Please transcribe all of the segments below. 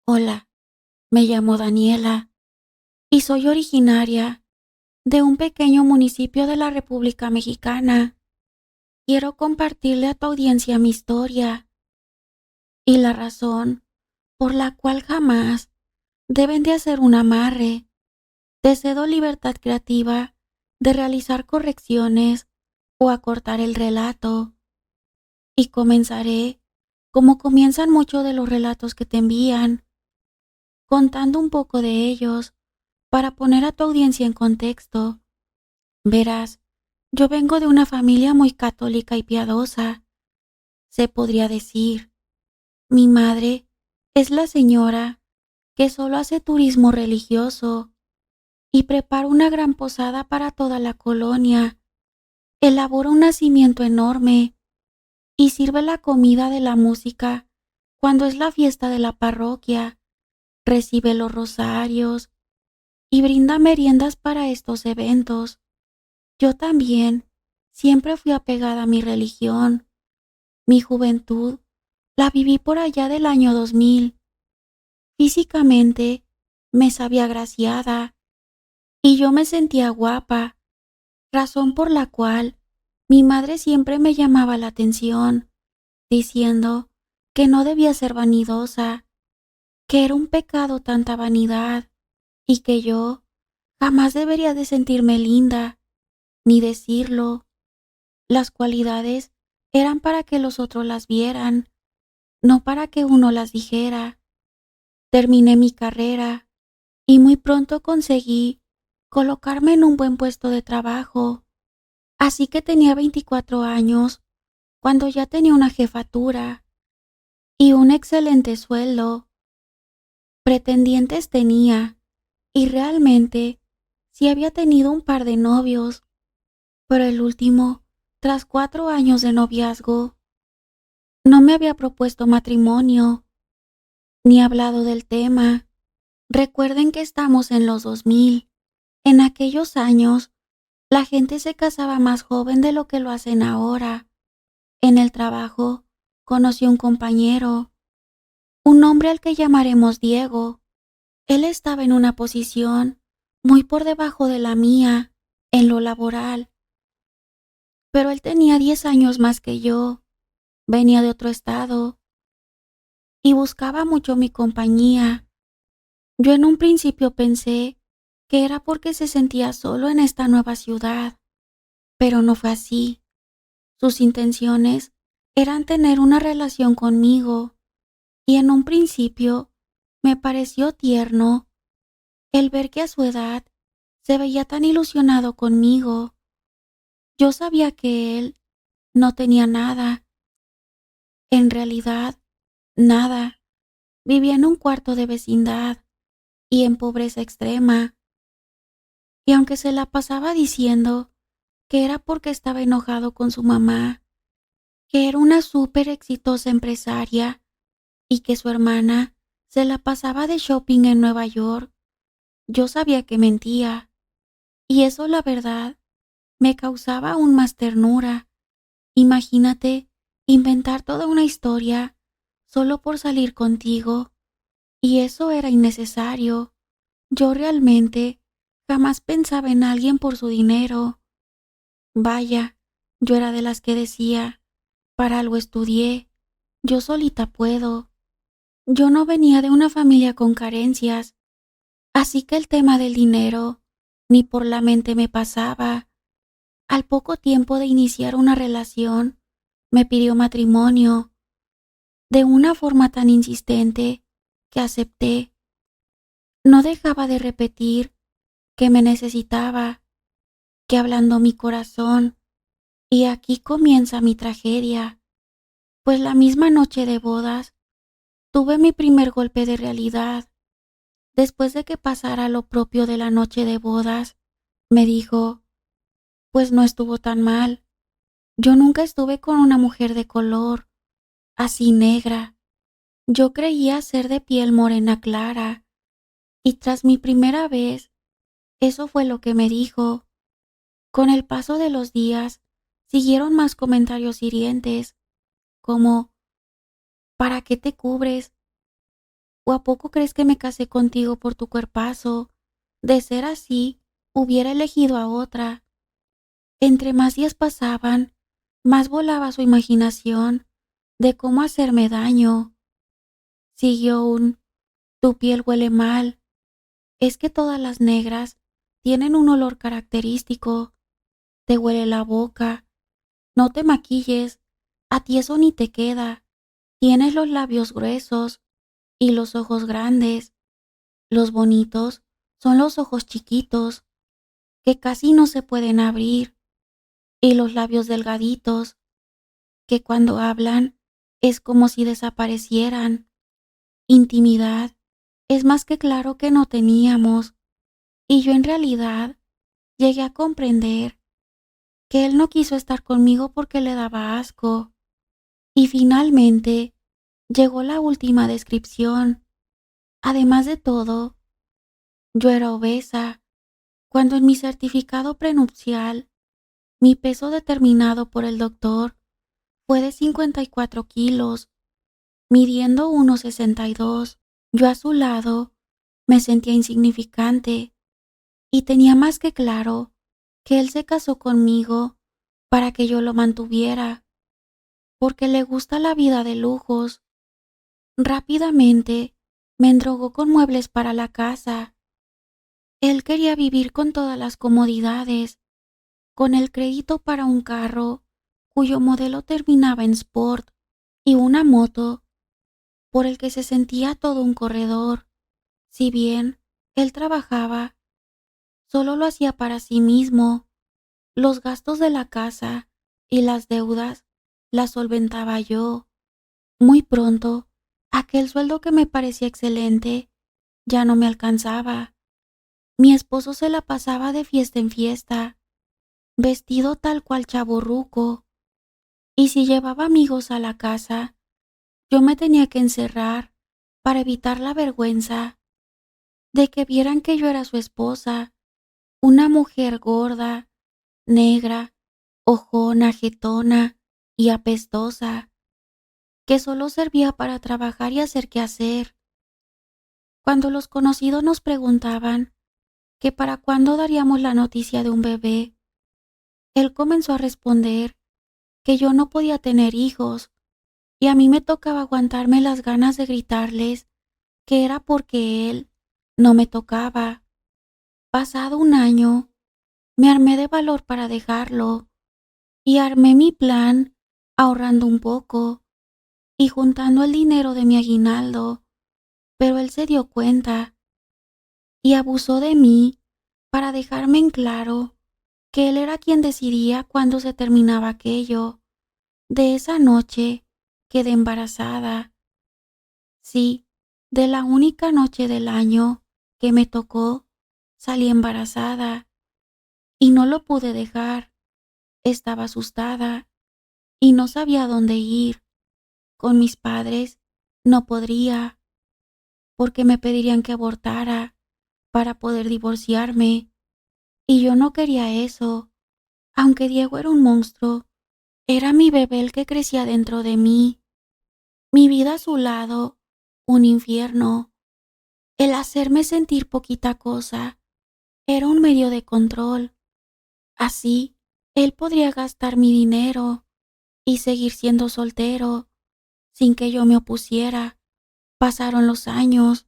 Hola, me llamo Daniela y soy originaria de un pequeño municipio de la República Mexicana. Quiero compartirle a tu audiencia mi historia y la razón por la cual jamás deben de hacer un amarre. Te cedo libertad creativa de realizar correcciones o acortar el relato y comenzaré como comienzan muchos de los relatos que te envían, contando un poco de ellos para poner a tu audiencia en contexto. Verás, yo vengo de una familia muy católica y piadosa, se podría decir. Mi madre es la señora que solo hace turismo religioso y prepara una gran posada para toda la colonia. Elabora un nacimiento enorme y sirve la comida de la música cuando es la fiesta de la parroquia. Recibe los rosarios y brinda meriendas para estos eventos. Yo también siempre fui apegada a mi religión. Mi juventud la viví por allá del año 2000. Físicamente me sabía agraciada y yo me sentía guapa, razón por la cual mi madre siempre me llamaba la atención, diciendo que no debía ser vanidosa, que era un pecado tanta vanidad y que yo jamás debería de sentirme linda, ni decirlo. Las cualidades eran para que los otros las vieran, no para que uno las dijera. Terminé mi carrera y muy pronto conseguí colocarme en un buen puesto de trabajo. Así que tenía 24 años cuando ya tenía una jefatura y un excelente sueldo. Pretendientes tenía y realmente sí había tenido un par de novios, pero el último, tras 4 años de noviazgo, no me había propuesto matrimonio, ni hablado del tema. Recuerden que estamos en los 2000. En aquellos años, la gente se casaba más joven de lo que lo hacen ahora. En el trabajo, conocí un compañero, un hombre al que llamaremos Diego. Él estaba en una posición muy por debajo de la mía, en lo laboral, pero él tenía 10 años más que yo, venía de otro estado y buscaba mucho mi compañía. Yo en un principio pensé que era porque se sentía solo en esta nueva ciudad, pero no fue así. Sus intenciones eran tener una relación conmigo y en un principio me pareció tierno el ver que a su edad se veía tan ilusionado conmigo. Yo sabía que él no tenía nada, en realidad nada. Vivía en un cuarto de vecindad y en pobreza extrema, y aunque se la pasaba diciendo que era porque estaba enojado con su mamá, que era una súper exitosa empresaria y que su hermana se la pasaba de shopping en Nueva York, yo sabía que mentía, y eso la verdad me causaba aún más ternura. Imagínate inventar toda una historia solo por salir contigo, y eso era innecesario. Yo realmente jamás pensaba en alguien por su dinero. Vaya, yo era de las que decía, para algo estudié, yo solita puedo. Yo no venía de una familia con carencias, así que el tema del dinero ni por la mente me pasaba. Al poco tiempo de iniciar una relación, me pidió matrimonio, de una forma tan insistente que acepté. No dejaba de repetir que me necesitaba, que ablandó mi corazón, y aquí comienza mi tragedia, pues la misma noche de bodas tuve mi primer golpe de realidad. Después de que pasara lo propio de la noche de bodas, me dijo, pues no estuvo tan mal. Yo nunca estuve con una mujer de color, así negra. Yo creía ser de piel morena clara, y tras mi primera vez, eso fue lo que me dijo. Con el paso de los días, siguieron más comentarios hirientes, como, ¿para qué te cubres? ¿O a poco crees que me casé contigo por tu cuerpazo? De ser así, hubiera elegido a otra. Entre más días pasaban, más volaba su imaginación de cómo hacerme daño. Siguió tu piel huele mal. Es que todas las negras tienen un olor característico. Te huele la boca. No te maquilles. A ti eso ni te queda. Tienes los labios gruesos y los ojos grandes. Los bonitos son los ojos chiquitos, que casi no se pueden abrir, y los labios delgaditos, que cuando hablan es como si desaparecieran. Intimidad es más que claro que no teníamos, y yo en realidad llegué a comprender que él no quiso estar conmigo porque le daba asco. Y finalmente llegó la última descripción. Además de todo, yo era obesa, cuando en mi certificado prenupcial mi peso determinado por el doctor fue de 54 kilos, midiendo 1,62. Yo a su lado me sentía insignificante y tenía más que claro que él se casó conmigo para que yo lo mantuviera, porque le gusta la vida de lujos. Rápidamente me endrogó con muebles para la casa. Él quería vivir con todas las comodidades, con el crédito para un carro cuyo modelo terminaba en Sport y una moto por el que se sentía todo un corredor. Si bien él trabajaba, solo lo hacía para sí mismo. Los gastos de la casa y las deudas las solventaba yo. Muy pronto, aquel sueldo que me parecía excelente ya no me alcanzaba. Mi esposo se la pasaba de fiesta en fiesta, vestido tal cual chavorruco, y si llevaba amigos a la casa, yo me tenía que encerrar para evitar la vergüenza de que vieran que yo era su esposa, una mujer gorda, negra, ojona, jetona y apestosa, que solo servía para trabajar y hacer quehacer. Cuando los conocidos nos preguntaban que para cuándo daríamos la noticia de un bebé, él comenzó a responder que yo no podía tener hijos y a mí me tocaba aguantarme las ganas de gritarles que era porque él no me tocaba. Pasado un año, me armé de valor para dejarlo y armé mi plan ahorrando un poco y juntando el dinero de mi aguinaldo, pero él se dio cuenta y abusó de mí para dejarme en claro que él era quien decidía cuándo se terminaba aquello. De esa noche quedé embarazada. Sí, de la única noche del año que me tocó, salí embarazada y no lo pude dejar. Estaba asustada y no sabía a dónde ir. Con mis padres no podría, porque me pedirían que abortara para poder divorciarme, y yo no quería eso. Aunque Diego era un monstruo, era mi bebé el que crecía dentro de mí. Mi vida a su lado, un infierno. El hacerme sentir poquita cosa era un medio de control. Así, él podría gastar mi dinero y seguir siendo soltero sin que yo me opusiera. Pasaron los años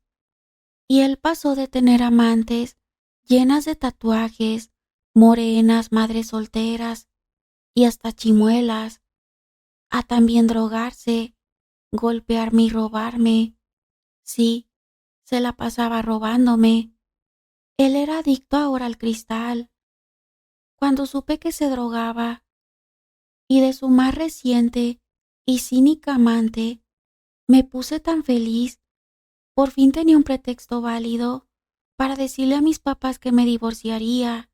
y él pasó de tener amantes llenas de tatuajes, morenas, madres solteras y hasta chimuelas, a también drogarse, golpearme y robarme. Sí, se la pasaba robándome. Él era adicto ahora al cristal. Cuando supe que se drogaba y de su más reciente y cínica amante, me puse tan feliz. Por fin tenía un pretexto válido para decirle a mis papás que me divorciaría.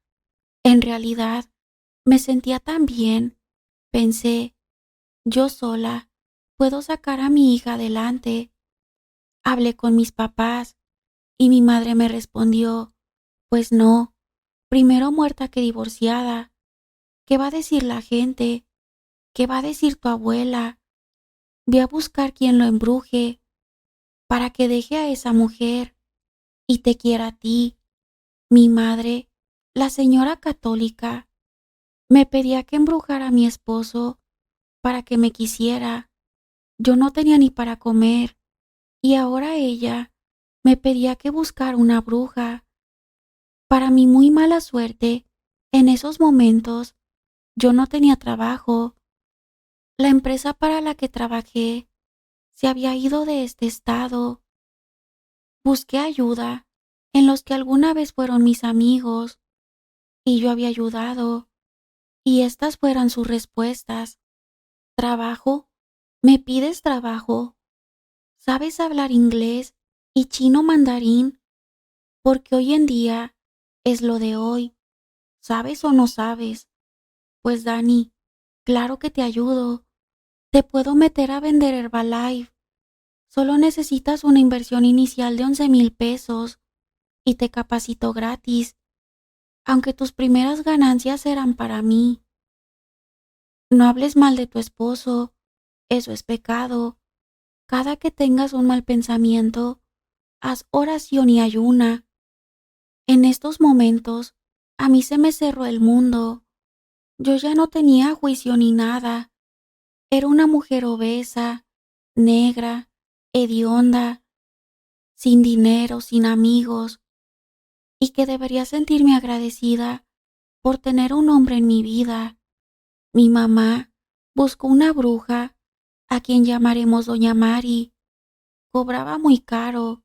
En realidad, me sentía tan bien. Pensé, yo sola puedo sacar a mi hija adelante. Hablé con mis papás y mi madre me respondió, pues no, primero muerta que divorciada. ¿Qué va a decir la gente? ¿Qué va a decir tu abuela? Ve a buscar quien lo embruje. para que deje a esa mujer y te quiera a ti. Mi madre, la señora católica, me pedía que embrujara a mi esposo para que me quisiera. Yo no tenía ni para comer y ahora ella me pedía que buscara una bruja. Para mi muy mala suerte, en esos momentos yo no tenía trabajo. La empresa para la que trabajé se había ido de este estado. Busqué ayuda en los que alguna vez fueron mis amigos y yo había ayudado, y estas fueran sus respuestas. ¿Trabajo? ¿Me pides trabajo? ¿Sabes hablar inglés y chino mandarín? Porque hoy en día es lo de hoy. ¿Sabes o no sabes? Pues Dani, claro que te ayudo. Te puedo meter a vender Herbalife. Solo necesitas una inversión inicial de 11,000 pesos y te capacito gratis, aunque tus primeras ganancias serán para mí. No hables mal de tu esposo, eso es pecado. Cada que tengas un mal pensamiento, haz oración y ayuna. En estos momentos, a mí se me cerró el mundo. Yo ya no tenía juicio ni nada. Era una mujer obesa, negra, hedionda, sin dinero, sin amigos, y que debería sentirme agradecida por tener un hombre en mi vida. Mi mamá buscó una bruja, a quien llamaremos Doña Mari. Cobraba muy caro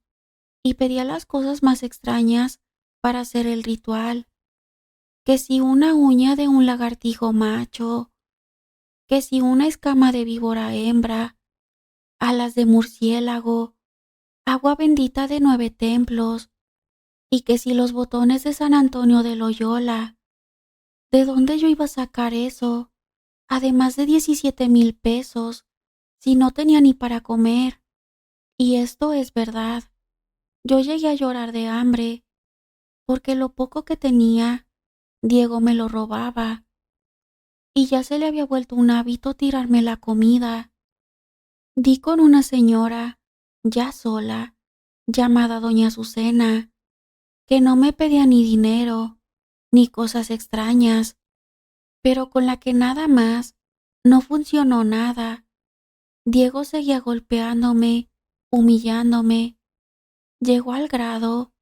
y pedía las cosas más extrañas para hacer el ritual, que si una uña de un lagartijo macho, que si una escama de víbora hembra, alas de murciélago, agua bendita de 9 templos, y que si los botones de San Antonio de Loyola. ¿De dónde yo iba a sacar eso? Además de 17,000 pesos, si no tenía ni para comer. Y esto es verdad. Yo llegué a llorar de hambre, porque lo poco que tenía, Diego me lo robaba, y ya se le había vuelto un hábito tirarme la comida. Di con una señora, ya sola, llamada Doña Azucena, que no me pedía ni dinero, ni cosas extrañas, pero con la que nada más no funcionó nada. Diego seguía golpeándome, humillándome. Llegó al grado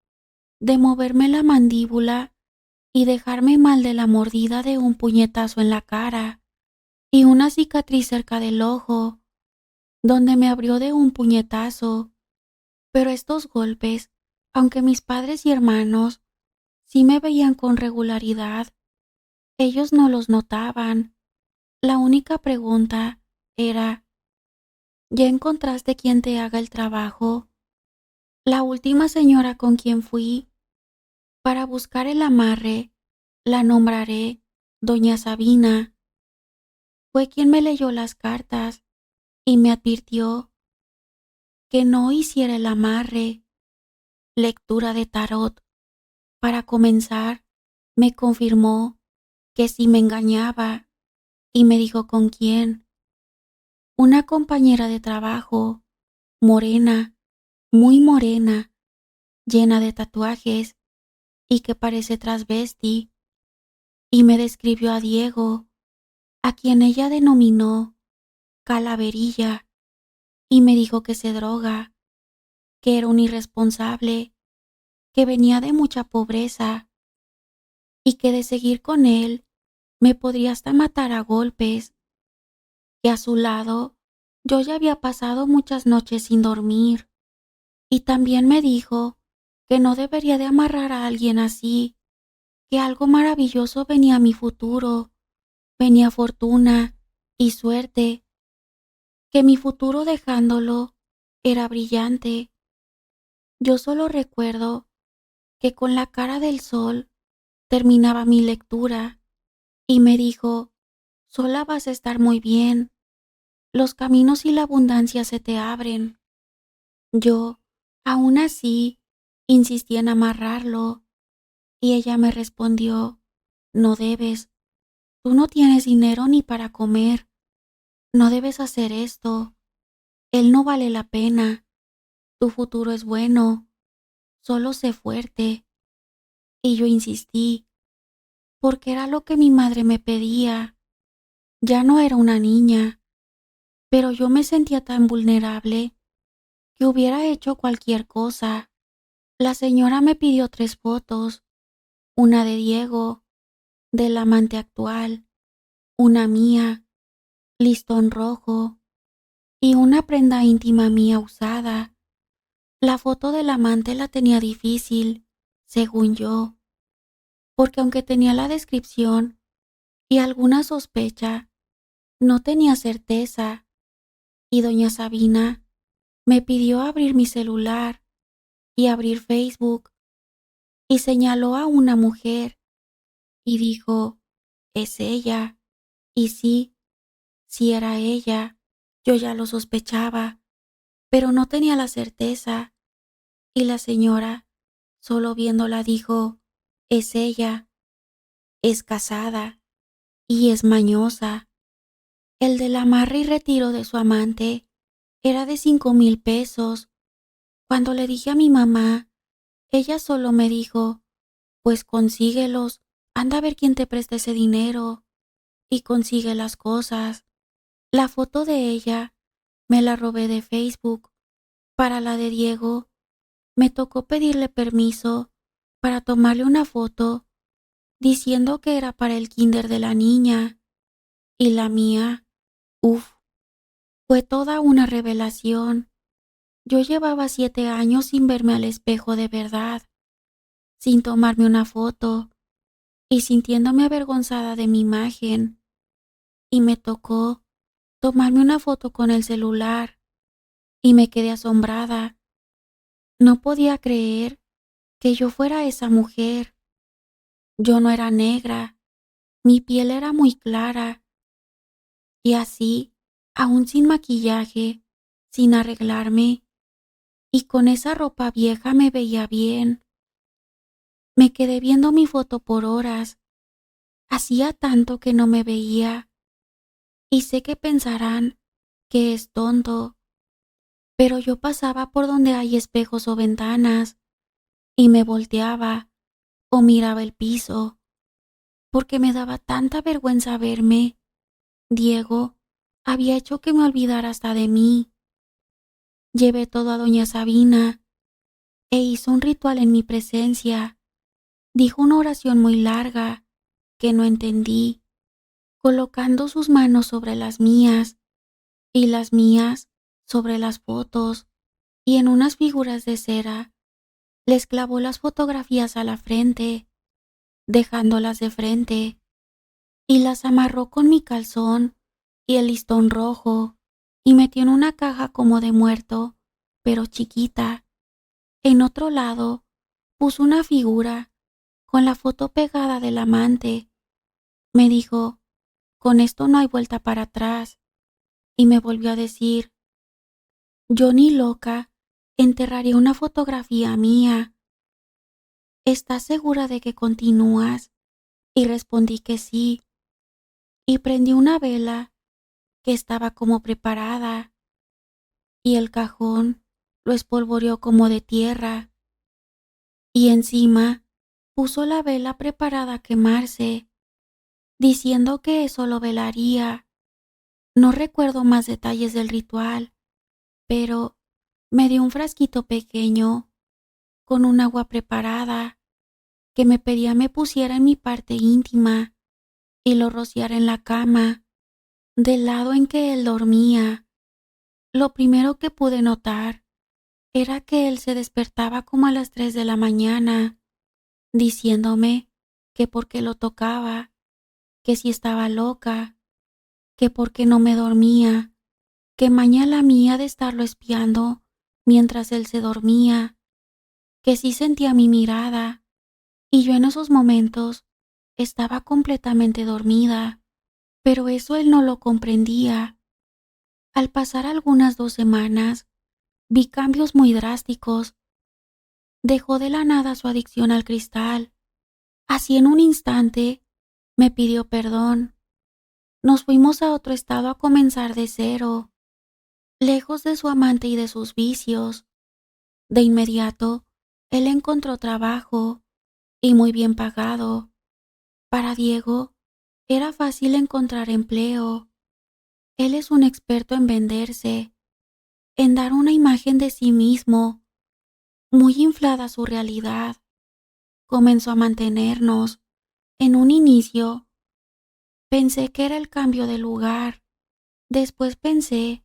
de moverme la mandíbula y dejarme mal de la mordida de un puñetazo en la cara y una cicatriz cerca del ojo, donde me abrió de un puñetazo. Pero estos golpes, aunque mis padres y hermanos sí me veían con regularidad, ellos no los notaban. La única pregunta era: ¿ya encontraste quien te haga el trabajo? La última señora con quien fui para buscar el amarre, la nombraré Doña Sabina. Fue quien me leyó las cartas y me advirtió que no hiciera el amarre. Lectura de tarot. Para comenzar, me confirmó que sí me engañaba y me dijo con quién. Una compañera de trabajo, morena, muy morena, llena de tatuajes y que parece transvesti, y me describió a Diego, a quien ella denominó Calaverilla, y me dijo que se droga, que era un irresponsable, que venía de mucha pobreza y que de seguir con él me podría hasta matar a golpes, que a su lado yo ya había pasado muchas noches sin dormir, y también me dijo que no debería de amarrar a alguien así, que algo maravilloso venía a mi futuro, venía fortuna y suerte, que mi futuro dejándolo era brillante. Yo solo recuerdo que con la cara del sol terminaba mi lectura y me dijo: sola vas a estar muy bien, los caminos y la abundancia se te abren. Yo, aún así, insistí en amarrarlo y ella me respondió: no debes, tú no tienes dinero ni para comer, no debes hacer esto, él no vale la pena. tu futuro es bueno, solo sé fuerte. Y yo insistí, porque era lo que mi madre me pedía. Ya no era una niña, pero yo me sentía tan vulnerable que hubiera hecho cualquier cosa. La señora me pidió 3 fotos, una de Diego, del amante actual, una mía, listón rojo, y una prenda íntima mía usada. La foto del amante la tenía difícil, según yo, porque aunque tenía la descripción y alguna sospecha, no tenía certeza, y doña Sabina me pidió abrir mi celular y abrir Facebook, y señaló a una mujer y dijo, es ella. Y sí, sí era ella. Yo ya lo sospechaba, pero no tenía la certeza. Y la señora, solo viéndola, dijo, es ella, es casada y es mañosa. El del amarre y retiro de su amante era de 5,000 pesos. Cuando le dije a mi mamá, ella solo me dijo, pues consíguelos, anda a ver quién te presta ese dinero y consigue las cosas. La foto de ella me la robé de Facebook. Para la de Diego, me tocó pedirle permiso para tomarle una foto diciendo que era para el kinder de la niña. Y la mía, uff, fue toda una revelación. Yo llevaba 7 años sin verme al espejo de verdad, sin tomarme una foto y sintiéndome avergonzada de mi imagen. Y me tocó tomarme una foto con el celular y me quedé asombrada. No podía creer que yo fuera esa mujer. Yo no era negra, mi piel era muy clara y así, aún sin maquillaje, sin arreglarme y con esa ropa vieja me veía bien. Me quedé viendo mi foto por horas. Hacía tanto que no me veía y sé que pensarán que es tonto, pero yo pasaba por donde hay espejos o ventanas y me volteaba o miraba el piso porque me daba tanta vergüenza verme. Diego había hecho que me olvidara hasta de mí. Llevé todo a doña Sabina e hizo un ritual en mi presencia. Dijo una oración muy larga que no entendí, colocando sus manos sobre las mías y las mías sobre las fotos, y en unas figuras de cera les clavó las fotografías a la frente, dejándolas de frente, y las amarró con mi calzón y el listón rojo, y metió en una caja como de muerto, pero chiquita. En otro lado puso una figura con la foto pegada del amante. Me dijo, con esto no hay vuelta para atrás, y me volvió a decir, yo ni loca enterraría una fotografía mía. ¿Estás segura de que continúas? Y respondí que sí, y prendí una vela que estaba como preparada, y el cajón lo espolvoreó como de tierra, y encima puso la vela preparada a quemarse, diciendo que eso lo velaría. No recuerdo más detalles del ritual, pero me dio un frasquito pequeño con un agua preparada que me pedía me pusiera en mi parte íntima y lo rociara en la cama, del lado en que él dormía. Lo primero que pude notar era que él se despertaba como a las 3 de la mañana, diciéndome que por qué lo tocaba, que si estaba loca, que por qué no me dormía, que maña la mía de estarlo espiando mientras él se dormía, que sí sentía mi mirada, y yo en esos momentos estaba completamente dormida, pero eso él no lo comprendía. Al pasar algunas 2 semanas, vi cambios muy drásticos. Dejó de la nada su adicción al cristal. Así en un instante me pidió perdón. Nos fuimos a otro estado a comenzar de cero, lejos de su amante y de sus vicios. De inmediato, él encontró trabajo y muy bien pagado. Para Diego, era fácil encontrar empleo. Él es un experto en venderse, en dar una imagen de sí mismo, muy inflada su realidad. Comenzó a mantenernos. En un inicio, pensé que era el cambio de lugar. Después pensé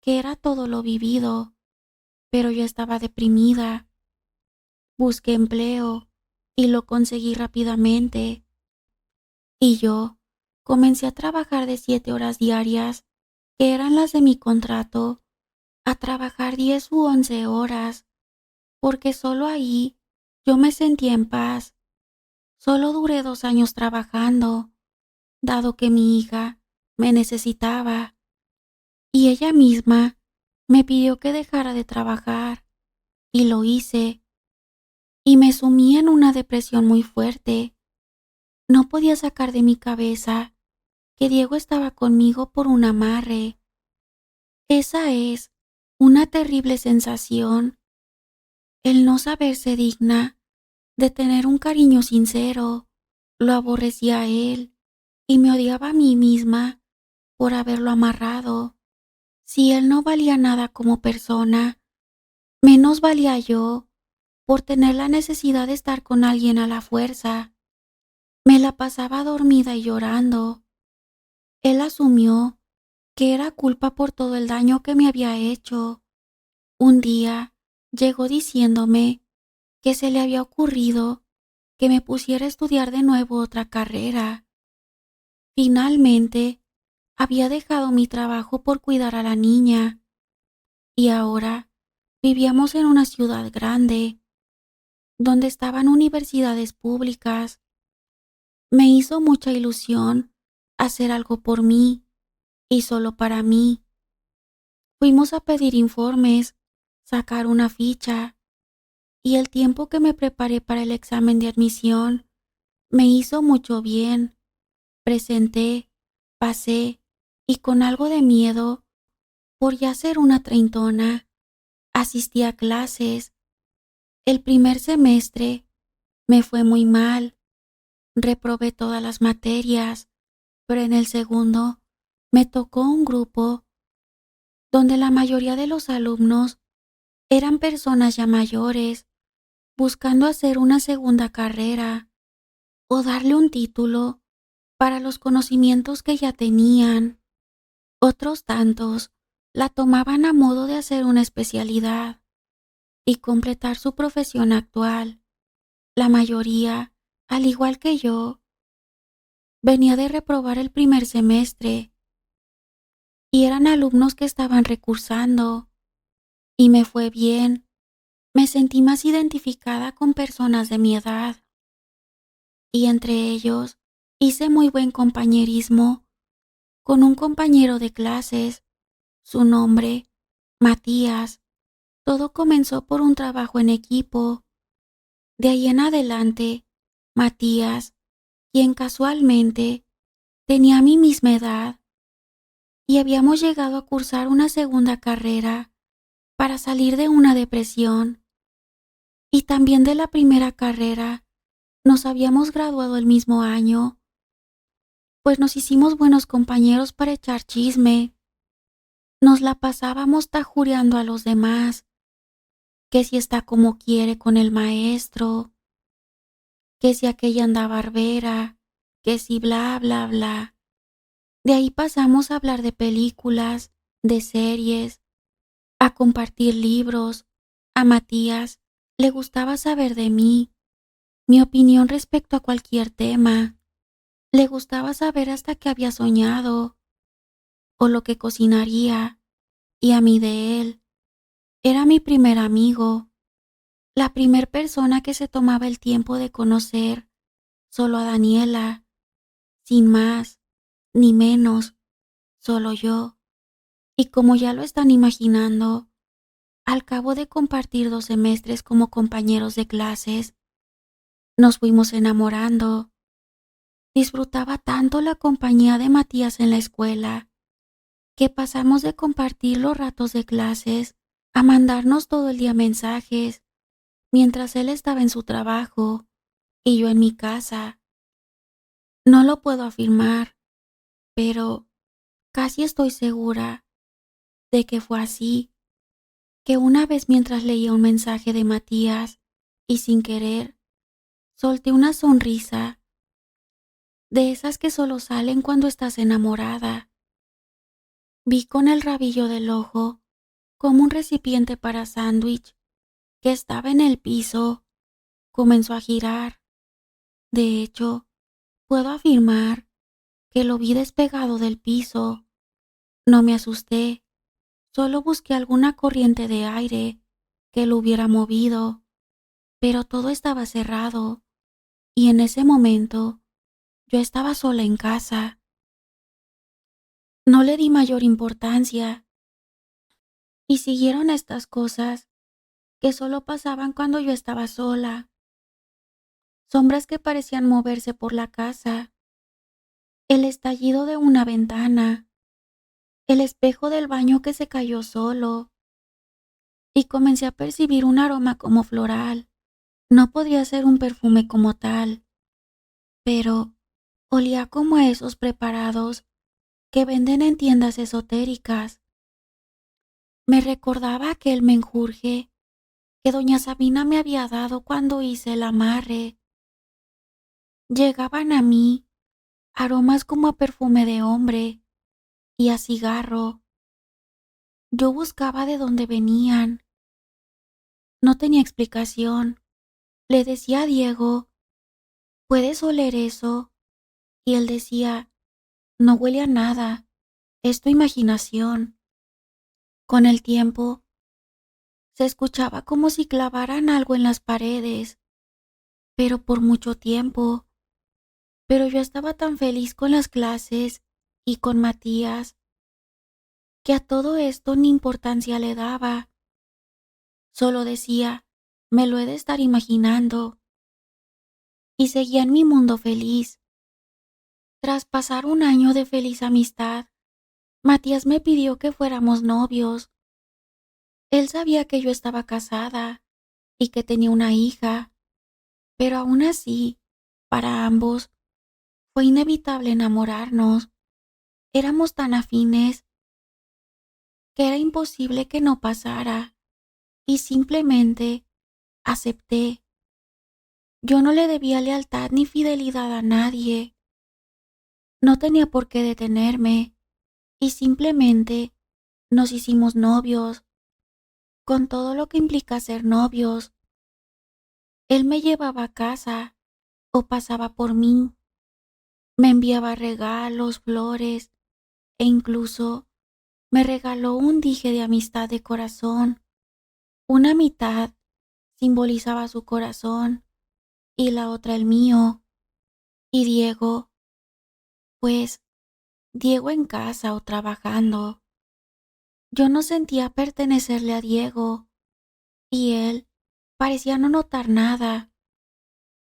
que era todo lo vivido, pero yo estaba deprimida. Busqué empleo y lo conseguí rápidamente. Y yo comencé a trabajar de 7 horas diarias, que eran las de mi contrato, a trabajar 10 u 11 horas, porque solo ahí yo me sentía en paz. Solo duré 2 años trabajando, dado que mi hija me necesitaba, y ella misma me pidió que dejara de trabajar, y lo hice, y me sumí en una depresión muy fuerte. No podía sacar de mi cabeza que Diego estaba conmigo por un amarre. Esa es una terrible sensación, el no saberse digna de tener un cariño sincero. Lo aborrecía a él y me odiaba a mí misma por haberlo amarrado. Si él no valía nada como persona, menos valía yo por tener la necesidad de estar con alguien a la fuerza. Me la pasaba dormida y llorando. Él asumió que era culpa por todo el daño que me había hecho. Un día llegó diciéndome que se le había ocurrido que me pusiera a estudiar de nuevo otra carrera. Finalmente, había dejado mi trabajo por cuidar a la niña y ahora vivíamos en una ciudad grande, donde estaban universidades públicas. Me hizo mucha ilusión hacer algo por mí y solo para mí. Fuimos a pedir informes, sacar una ficha, y el tiempo que me preparé para el examen de admisión me hizo mucho bien. Presenté, pasé, y con algo de miedo, por ya ser una treintona, asistí a clases. El primer semestre me fue muy mal, reprobé todas las materias, pero en el segundo me tocó un grupo donde la mayoría de los alumnos eran personas ya mayores, buscando hacer una segunda carrera o darle un título para los conocimientos que ya tenían. Otros tantos la tomaban a modo de hacer una especialidad y completar su profesión actual. La mayoría, al igual que yo, venía de reprobar el primer semestre y eran alumnos que estaban recursando, y me fue bien. Me sentí más identificada con personas de mi edad, y entre ellos hice muy buen compañerismo con un compañero de clases, su nombre, Matías. Todo comenzó por un trabajo en equipo. De ahí en adelante, Matías, quien casualmente tenía mi misma edad, y habíamos llegado a cursar una segunda carrera para salir de una depresión, y también de la primera carrera nos habíamos graduado el mismo año, pues nos hicimos buenos compañeros para echar chisme. Nos la pasábamos tajureando a los demás, que si está como quiere con el maestro, que si aquella anda barbera, que si bla, bla, bla. De ahí pasamos a hablar de películas, de series, a compartir libros. A Matías le gustaba saber de mí, mi opinión respecto a cualquier tema. Le gustaba saber hasta qué había soñado o lo que cocinaría, y a mí de él. Era mi primer amigo, la primer persona que se tomaba el tiempo de conocer solo a Daniela, sin más ni menos, solo yo. Y como ya lo están imaginando, al cabo de compartir 2 semestres como compañeros de clases, nos fuimos enamorando. Disfrutaba tanto la compañía de Matías en la escuela, que pasamos de compartir los ratos de clases a mandarnos todo el día mensajes, mientras él estaba en su trabajo y yo en mi casa. No lo puedo afirmar, pero casi estoy segura de que fue así, que una vez mientras leía un mensaje de Matías y sin querer, solté una sonrisa, de esas que solo salen cuando estás enamorada. Vi con el rabillo del ojo como un recipiente para sándwich que estaba en el piso comenzó a girar. De hecho, puedo afirmar que lo vi despegado del piso. No me asusté, solo busqué alguna corriente de aire que lo hubiera movido, pero todo estaba cerrado y en ese momento yo estaba sola en casa. No le di mayor importancia y siguieron estas cosas que solo pasaban cuando yo estaba sola. Sombras que parecían moverse por la casa, el estallido de una ventana, el espejo del baño que se cayó solo, y comencé a percibir un aroma como floral. No podía ser un perfume como tal, pero olía como a esos preparados que venden en tiendas esotéricas. Me recordaba aquel menjurje que doña Sabina me había dado cuando hice el amarre. Llegaban a mí aromas como a perfume de hombre y a cigarro. Yo buscaba de dónde venían. No tenía explicación. Le decía a Diego, ¿puedes oler eso? Y él decía, no huele a nada, es tu imaginación. Con el tiempo, se escuchaba como si clavaran algo en las paredes, pero por mucho tiempo. Pero yo estaba tan feliz con las clases y con Matías, que a todo esto ni importancia le daba. Solo decía, me lo he de estar imaginando. Y seguía en mi mundo feliz. Tras pasar un año de feliz amistad, Matías me pidió que fuéramos novios. Él sabía que yo estaba casada y que tenía una hija, pero aún así, para ambos, fue inevitable enamorarnos. Éramos tan afines que era imposible que no pasara, y simplemente acepté. Yo no le debía lealtad ni fidelidad a nadie. No tenía por qué detenerme, y simplemente nos hicimos novios, con todo lo que implica ser novios. Él me llevaba a casa o pasaba por mí, me enviaba regalos, flores e incluso me regaló un dije de amistad de corazón. Una mitad simbolizaba su corazón y la otra el mío. Y Diego, pues Diego en casa o trabajando. Yo no sentía pertenecerle a Diego y él parecía no notar nada.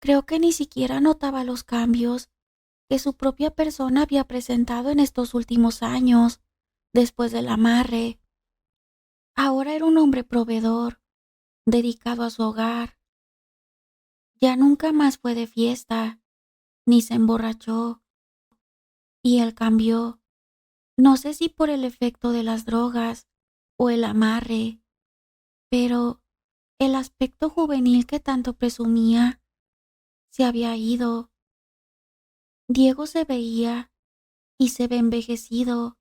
Creo que ni siquiera notaba los cambios que su propia persona había presentado en estos últimos años, después del amarre. Ahora era un hombre proveedor, dedicado a su hogar. Ya nunca más fue de fiesta, ni se emborrachó, y él cambió. No sé si por el efecto de las drogas o el amarre, pero el aspecto juvenil que tanto presumía se había ido. Diego se veía y se ve envejecido.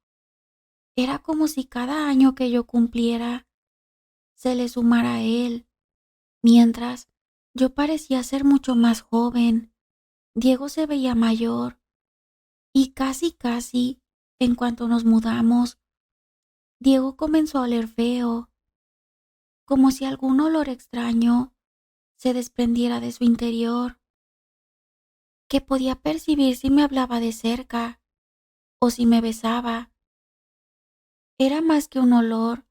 Era como si cada año que yo cumpliera se le sumara a él, mientras yo parecía ser mucho más joven. Diego se veía mayor y casi, en cuanto nos mudamos, Diego comenzó a oler feo, como si algún olor extraño se desprendiera de su interior, que podía percibir si me hablaba de cerca o si me besaba. Era más que un olor,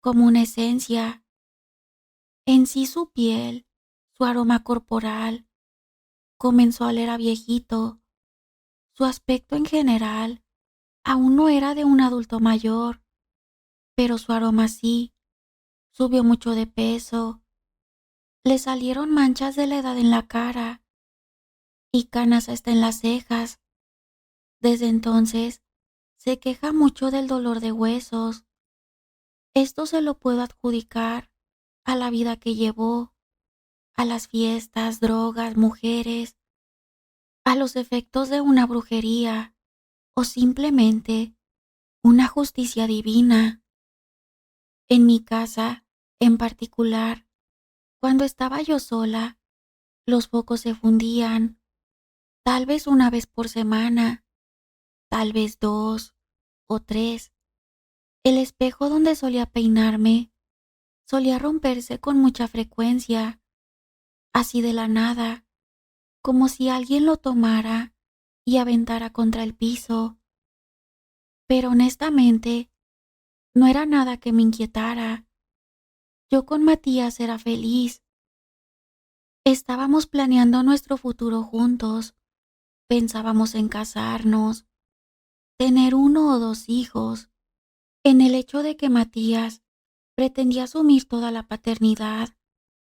como una esencia. En sí su piel, su aroma corporal, comenzó a oler a viejito. Su aspecto en general aún no era de un adulto mayor, pero su aroma sí. Subió mucho de peso, le salieron manchas de la edad en la cara y canas hasta en las cejas. Desde entonces, se queja mucho del dolor de huesos. Esto se lo puedo adjudicar a la vida que llevó, a las fiestas, drogas, mujeres, a los efectos de una brujería o simplemente una justicia divina. En mi casa, en particular, cuando estaba yo sola, los focos se fundían, tal vez una vez por semana, tal vez 2 o 3. El espejo donde solía peinarme solía romperse con mucha frecuencia, así de la nada, como si alguien lo tomara y aventara contra el piso. Pero honestamente, no era nada que me inquietara. Yo con Matías era feliz. Estábamos planeando nuestro futuro juntos. Pensábamos en casarnos, tener 1 o 2 hijos. En el hecho de que Matías pretendía asumir toda la paternidad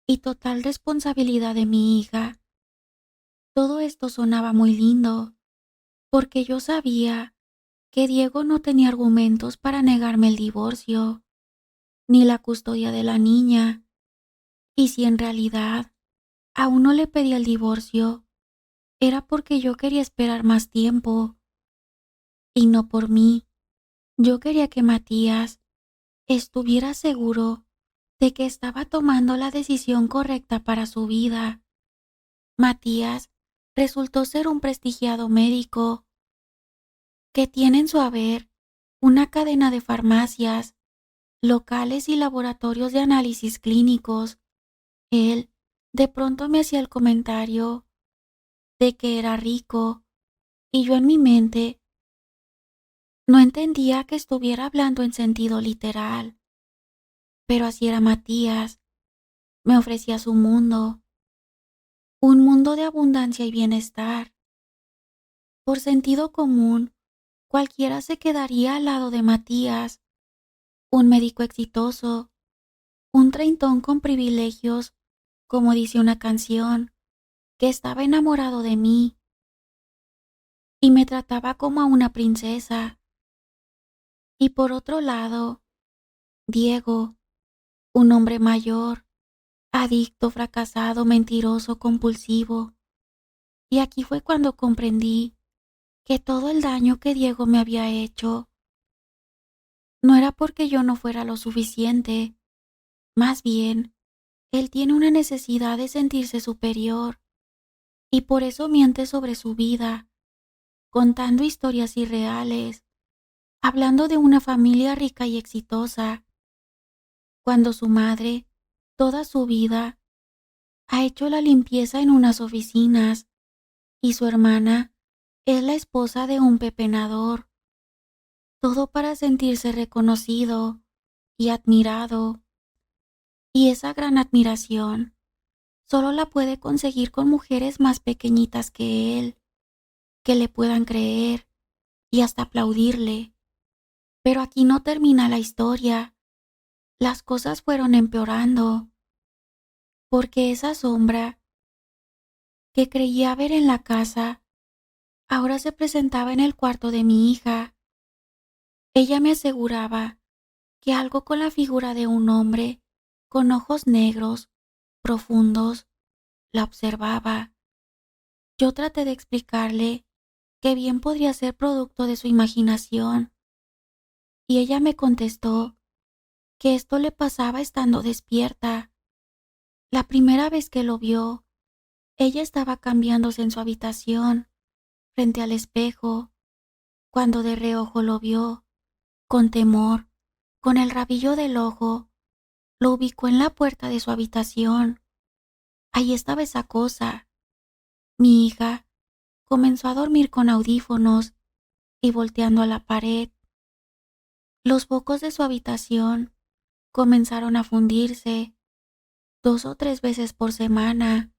y total responsabilidad de mi hija, todo esto sonaba muy lindo, porque yo sabía que Diego no tenía argumentos para negarme el divorcio, ni la custodia de la niña, y si en realidad aún no le pedía el divorcio, era porque yo quería esperar más tiempo, y no por mí. Yo quería que Matías estuviera seguro de que estaba tomando la decisión correcta para su vida. Matías resultó ser un prestigiado médico que tiene en su haber una cadena de farmacias, locales y laboratorios de análisis clínicos. Él de pronto me hacía el comentario de que era rico y yo en mi mente no entendía que estuviera hablando en sentido literal. Pero así era Matías, me ofrecía su mundo, un mundo de abundancia y bienestar. Por sentido común, cualquiera se quedaría al lado de Matías, un médico exitoso, un treintón con privilegios, como dice una canción, que estaba enamorado de mí y me trataba como a una princesa. Y por otro lado, Diego, un hombre mayor, adicto, fracasado, mentiroso, compulsivo. Y aquí fue cuando comprendí que todo el daño que Diego me había hecho no era porque yo no fuera lo suficiente, más bien, él tiene una necesidad de sentirse superior y por eso miente sobre su vida, contando historias irreales, hablando de una familia rica y exitosa, cuando su madre, toda su vida, ha hecho la limpieza en unas oficinas y su hermana es la esposa de un pepenador, todo para sentirse reconocido y admirado. Y esa gran admiración solo la puede conseguir con mujeres más pequeñitas que él, que le puedan creer y hasta aplaudirle. Pero aquí no termina la historia. Las cosas fueron empeorando, porque esa sombra que creía ver en la casa ahora se presentaba en el cuarto de mi hija. Ella me aseguraba que algo con la figura de un hombre con ojos negros, profundos, la observaba. Yo traté de explicarle que bien podría ser producto de su imaginación, y ella me contestó que esto le pasaba estando despierta. La primera vez que lo vio, ella estaba cambiándose en su habitación, frente al espejo, cuando de reojo lo vio, con temor, con el rabillo del ojo, lo ubicó en la puerta de su habitación. Ahí estaba esa cosa. Mi hija comenzó a dormir con audífonos y volteando a la pared. Los focos de su habitación comenzaron a fundirse 2 o 3 veces por semana,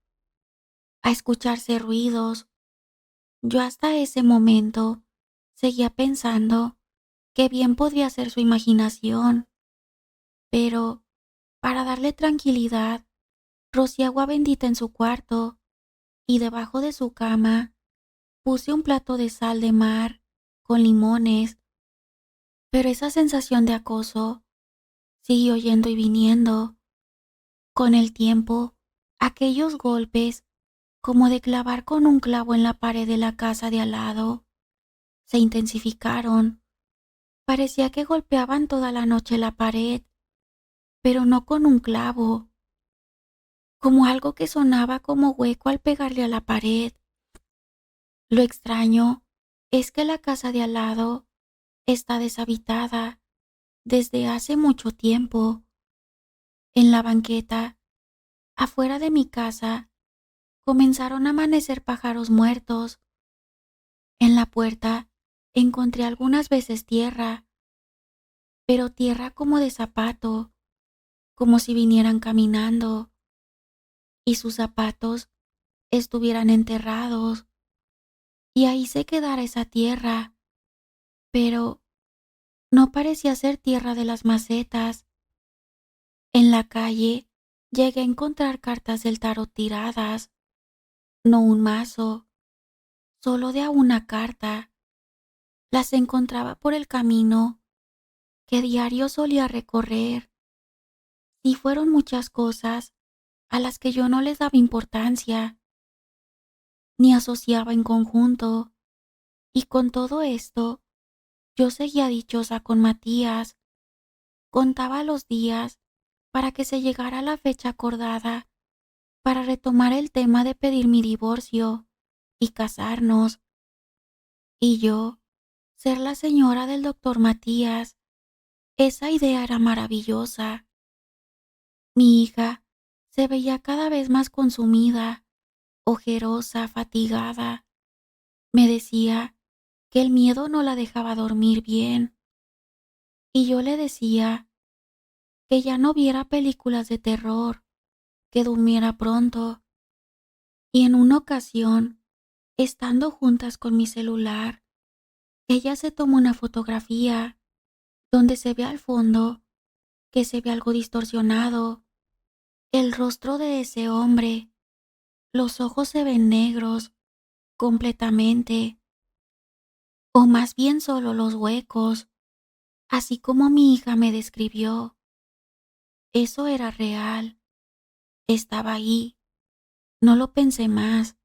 a escucharse ruidos. Yo hasta ese momento seguía pensando que bien podría ser su imaginación, pero Para darle tranquilidad, rocié agua bendita en su cuarto y debajo de su cama puse un plato de sal de mar con limones, pero esa sensación de acoso siguió yendo y viniendo. Con el tiempo, aquellos golpes, como de clavar con un clavo en la pared de la casa de al lado, se intensificaron. Parecía que golpeaban toda la noche la pared, pero no con un clavo, como algo que sonaba como hueco al pegarle a la pared. Lo extraño es que la casa de al lado está deshabitada desde hace mucho tiempo. En la banqueta, afuera de mi casa, comenzaron a amanecer pájaros muertos. En la puerta encontré algunas veces tierra, pero tierra como de zapato, como si vinieran caminando, y sus zapatos estuvieran enterrados, y ahí se quedara esa tierra, pero no parecía ser tierra de las macetas. En la calle llegué a encontrar cartas del tarot tiradas, no un mazo, solo de a una carta. Las encontraba por el camino que diario solía recorrer, y fueron muchas cosas a las que yo no les daba importancia, ni asociaba en conjunto, y con todo esto, yo seguía dichosa con Matías, contaba los días para que se llegara la fecha acordada para retomar el tema de pedir mi divorcio y casarnos, y yo ser la señora del doctor Matías. Esa idea era maravillosa. Mi hija se veía cada vez más consumida, ojerosa, fatigada. Me decía que el miedo no la dejaba dormir bien, y yo le decía que ya no viera películas de terror, que durmiera pronto. Y en una ocasión, estando juntas con mi celular, ella se tomó una fotografía donde se ve al fondo que se ve algo distorsionado, el rostro de ese hombre, los ojos se ven negros completamente, o más bien solo los huecos, así como mi hija me describió. Eso era real, estaba ahí, no lo pensé más,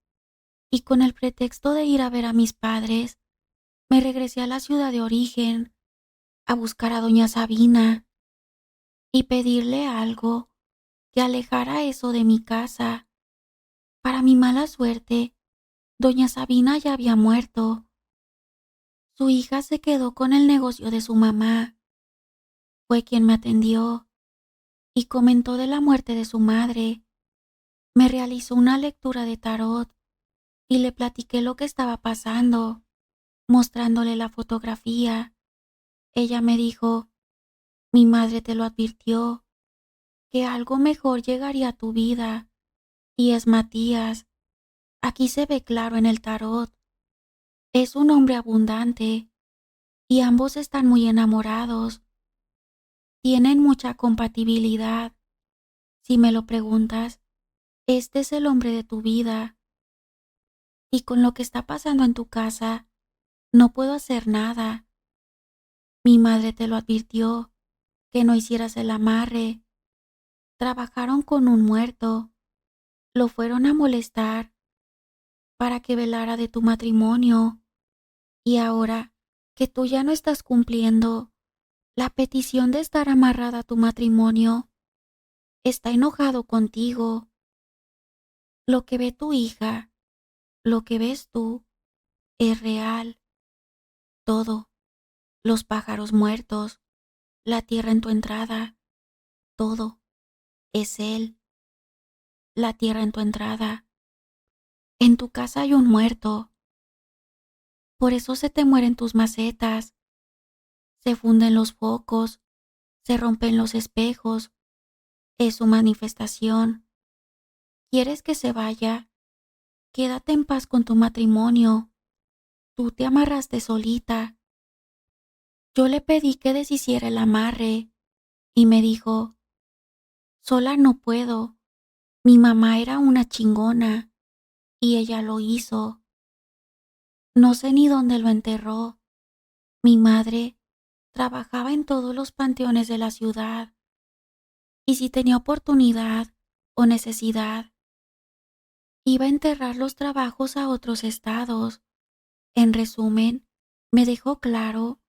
y con el pretexto de ir a ver a mis padres, me regresé a la ciudad de origen a buscar a doña Sabina y pedirle algo que alejara eso de mi casa. Para mi mala suerte, doña Sabina ya había muerto. Su hija se quedó con el negocio de su mamá. Fue quien me atendió y comentó de la muerte de su madre. Me realizó una lectura de tarot y le platiqué lo que estaba pasando, mostrándole la fotografía. Ella me dijo, mi madre te lo advirtió, que algo mejor llegaría a tu vida, y es Matías. Aquí se ve claro en el tarot. Es un hombre abundante y ambos están muy enamorados. Tienen mucha compatibilidad. Si me lo preguntas, este es el hombre de tu vida. Y con lo que está pasando en tu casa, no puedo hacer nada. Mi madre te lo advirtió, que no hicieras el amarre. Trabajaron con un muerto. Lo fueron a molestar para que velara de tu matrimonio. Y ahora que tú ya no estás cumpliendo la petición de estar amarrada a tu matrimonio, está enojado contigo. Lo que ve tu hija, lo que ves tú, es real. Todo, los pájaros muertos, la tierra en tu entrada, todo, es él. La tierra en tu entrada. En tu casa hay un muerto. Por eso se te mueren tus macetas, se funden los focos, se rompen los espejos. Es su manifestación. ¿Quieres que se vaya? Quédate en paz con tu matrimonio. Tú te amarraste solita. Yo le pedí que deshiciera el amarre y me dijo, Sola no puedo. Mi mamá era una chingona y ella lo hizo. No sé ni dónde lo enterró. Mi madre trabajaba en todos los panteones de la ciudad y si tenía oportunidad o necesidad, iba a enterrar los trabajos a otros estados. En resumen, me dejó claro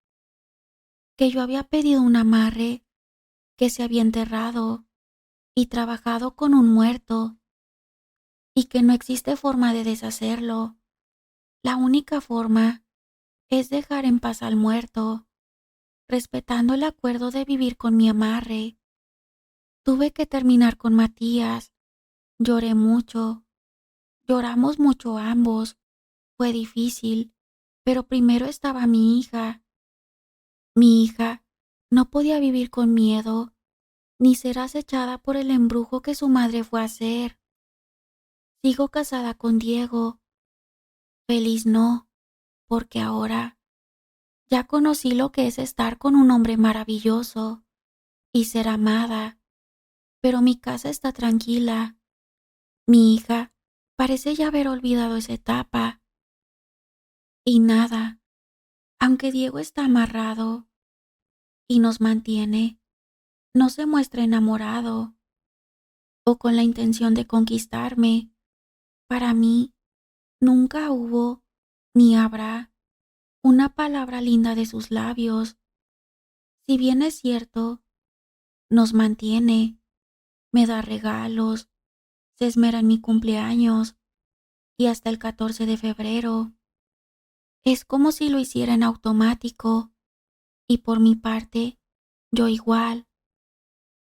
que yo había pedido un amarre, que se había enterrado y trabajado con un muerto y que no existe forma de deshacerlo. La única forma es dejar en paz al muerto, respetando el acuerdo de vivir con mi amarre. Tuve que terminar con Matías. Lloré mucho. Lloramos mucho ambos. Fue difícil, pero primero estaba mi hija. Mi hija no podía vivir con miedo, ni ser acechada por el embrujo que su madre fue a hacer. Sigo casada con Diego. Feliz no, porque ahora ya conocí lo que es estar con un hombre maravilloso y ser amada, pero mi casa está tranquila. Mi hija parece ya haber olvidado esa etapa. Y nada, aunque Diego está amarrado y nos mantiene, no se muestra enamorado o con la intención de conquistarme. Para mí, nunca hubo ni habrá una palabra linda de sus labios. Si bien es cierto, nos mantiene, me da regalos, se esmera en mi cumpleaños y hasta el 14 de febrero. Es como si lo hiciera en automático y por mi parte, yo igual.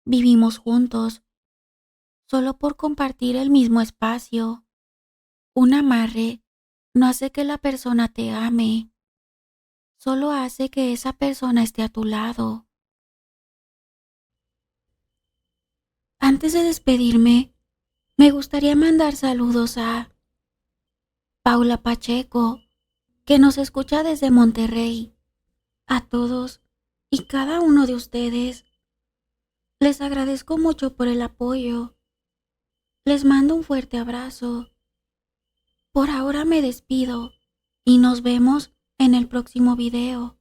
Vivimos juntos, solo por compartir el mismo espacio. Un amarre no hace que la persona te ame, solo hace que esa persona esté a tu lado. Antes de despedirme, me gustaría mandar saludos a Paula Pacheco, que nos escucha desde Monterrey. A todos y cada uno de ustedes, les agradezco mucho por el apoyo. Les mando un fuerte abrazo. Por ahora me despido y nos vemos en el próximo video.